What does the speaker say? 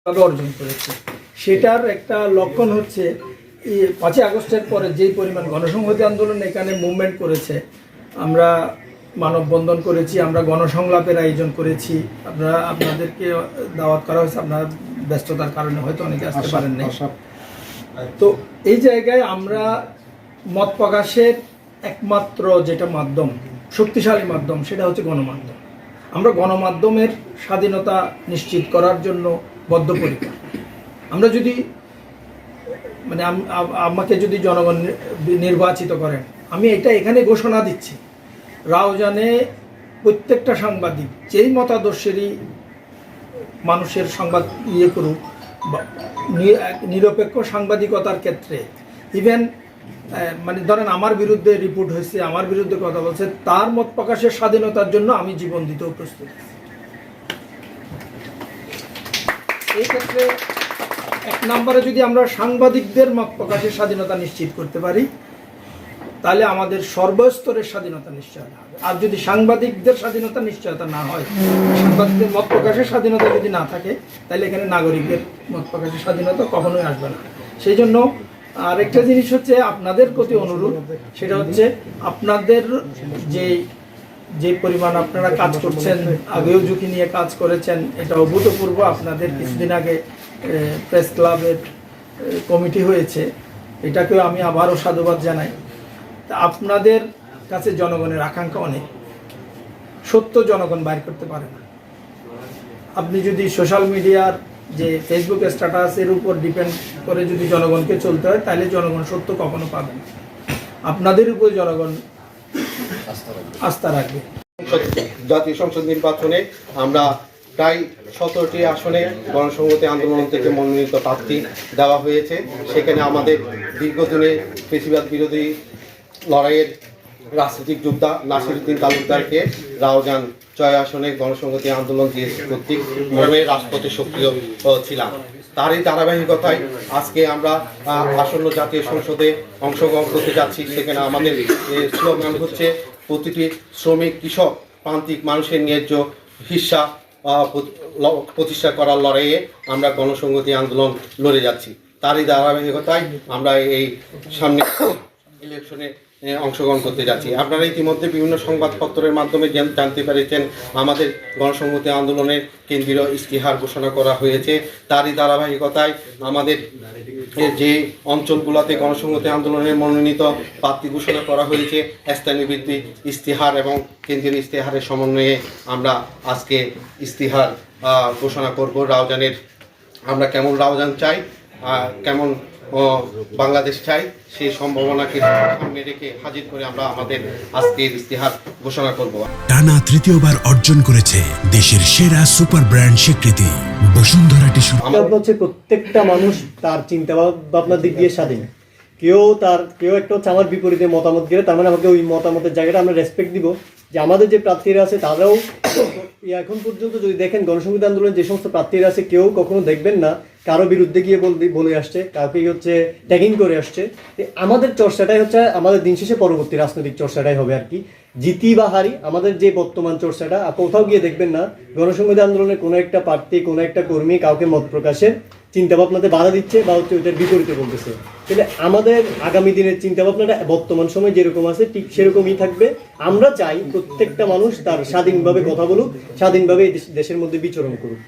অর্জন করেছে। সেটার একটা লক্ষণ হচ্ছে 5ই আগস্টের পরে যেই পরিমাণ গণসংহতি আন্দোলন এখানে মুভমেন্ট করেছে, আমরা মানববন্ধন করেছি, আমরা গণসংলাপের আয়োজন করেছি, আপনাদেরকে দাওয়াত করা হয়েছে, আপনার ব্যস্ততার কারণে হয়তো অনেকে আসতে পারেন না। তো এই জায়গায় আমরা মত প্রকাশের একমাত্র যেটা মাধ্যম, শক্তিশালী মাধ্যম, সেটা হচ্ছে গণমাধ্যম। আমরা গণমাধ্যমের স্বাধীনতা নিশ্চিত করার জন্য বদ্ধপরিকর। আমরা যদি আমাকে যদি জনগণ নির্বাচিত করেন, আমি এটা এখানে ঘোষণা দিচ্ছি, রাউজানে প্রত্যেকটা সাংবাদিক যেই মতাদর্শেরই মানুষের সংবাদ করুক, নিরপেক্ষ সাংবাদিকতার ক্ষেত্রে ইভেন ধরেন আমার বিরুদ্ধে রিপোর্ট হয়েছে, আমার বিরুদ্ধে কথা বলছে, তার মত প্রকাশের স্বাধীনতার জন্য আমি জীবন দিতেও প্রস্তুত। এই ক্ষেত্রে 1 নম্বরে যদি আমরা সাংবাদিকদের মত প্রকাশের স্বাধীনতা নিশ্চিত করতে পারি, তাহলে আমাদের সর্বস্তরের স্বাধীনতা নিশ্চয়তা হবে। আর যদি সাংবাদিকদের স্বাধীনতা নিশ্চয়তা না হয়, সাংবাদিকদের মত প্রকাশের স্বাধীনতা যদি না থাকে, তাহলে এখানে নাগরিকের মত প্রকাশের স্বাধীনতা কখনোই আসবে না। সেই জন্য আরেকটা জিনিস হচ্ছে আপনাদের প্রতি অনুরোধ, সেটা হচ্ছে আপনাদের যে পরিমাণ আপনারা কাজ করছেন, আগেও ঝুঁকি নিয়ে কাজ করেছেন, এটা অভূতপূর্ব। আপনাদের কিছুদিন আগে প্রেস ক্লাবের কমিটি হয়েছে, এটাকেও আমি আবারও সাধুবাদ জানাই। আপনাদের কাছে জনগণের আকাঙ্ক্ষা অনেক, সত্য জনগণ বাইর করতে পারে না। আপনি যদি সোশ্যাল মিডিয়ার যে ফেসবুক স্ট্যাটাসের উপর ডিপেন্ড করে যদি জনগণকে চলতে হয়, তাহলে জনগণ সত্য কখনো পাবে না। আপনাদের উপর জনগণ আস্থা রাখবে। জাতীয় সংসদ নির্বাচনে আমরা প্রায় 17টি আসনে গণসংহতি আন্দোলন থেকে মনোনীত প্রার্থী দেওয়া হয়েছে। সেখানে আমাদের দীর্ঘদিনে ফ্যাসিবাদ বিরোধী লড়াইয়ের রাজনৈতিক যোদ্ধা নাসিরউদ্দিন তালুকদারকে রাউজান 6 আসনে গণসংহতি আন্দোলন কর্তৃক মর্মে রাজপথে সক্রিয় ছিলাম। তারই ধারাবাহিকতায় আজকে আমরা আসন্ন জাতীয় সংসদে অংশগ্রহণ করতে যাচ্ছি। সেখানে আমাদের স্লোগান হচ্ছে, প্রতিটি শ্রমিক, কৃষক, প্রান্তিক মানুষের ন্যায্য হিস্সা প্রতিষ্ঠা করার লড়াইয়ে আমরা গণসংহতি আন্দোলন লড়ে যাচ্ছি। তারই ধারাবাহিকতায় আমরা এই সামনে ইলেকশনে অংশগ্রহণ করতে যাচ্ছি। আপনারা ইতিমধ্যে বিভিন্ন সংবাদপত্রের মাধ্যমে জানতে পেরেছেন আমাদের গণসংহতি আন্দোলনের কেন্দ্রীয় ইশতেহার ঘোষণা করা হয়েছে। তারই ধারাবাহিকতায় আমাদের যে অঞ্চলগুলোতে গণসংহতি আন্দোলনের মনোনীত প্রার্থী ঘোষণা করা হয়েছে, স্থানীয় ভিত্তিক ইশতেহার এবং কেন্দ্রীয় ইশতেহারের সমন্বয়ে আমরা আজকে ইশতেহার ঘোষণা করব। রাউজানের আমরা কেমন রাউজান চাই, কেমন বাংলাদেশ চাই, সেই সম্ভাবনাকে সামনে রেখে হাজির করে আমরা আমাদের আজকের ইশতেহার ঘোষণা করব। টানা তৃতীয়বার অর্জন করেছে দেশের সেরা সুপার ব্র্যান্ড স্বীকৃতি বসুন্ধরা টিস্যু। হচ্ছে প্রত্যেকটা মানুষ তার চিন্তা ভাবনার দিক দিয়ে স্বাধীন। কেউ একটা হচ্ছে আমার বিপরীতে মতামত দিলে, তার মানে আমাকে ওই মতামতের জায়গাটা আমরা রেসপেক্ট দিব। যে আমাদের যে প্রার্থীরা আছে তারাও এখন পর্যন্ত যদি দেখেন গণসংহতি আন্দোলনের যে সমস্ত প্রার্থীরা আছে, কেউ কখনো দেখবেন না কারো বিরুদ্ধে গিয়ে বলে আসছে, কাউকে হচ্ছে ট্যাগিং করে আসছে। আমাদের চর্চাটাই হচ্ছে আমাদের দিন শেষে পরবর্তী রাজনৈতিক চর্চাটাই হবে আর কি, জিতি বা হারি। আমাদের যে বর্তমান চর্চাটা কোথাও গিয়ে দেখবেন না গণসংহতি আন্দোলনের কোনো একটা প্রার্থী, কোনো একটা কর্মী কাউকে মত প্রকাশের চিন্তাভাবনাতে বাধা দিচ্ছে বা হচ্ছে ওইটার বিপরীতে বলতেছে। তাহলে আমাদের আগামী দিনের চিন্তাভাবনাটা বর্তমান সময় যেরকম আছে ঠিক সেরকমই থাকবে। আমরা চাই প্রত্যেকটা মানুষ তার স্বাধীনভাবে কথা বলুক, স্বাধীনভাবে দেশের মধ্যে বিচরণ করুক।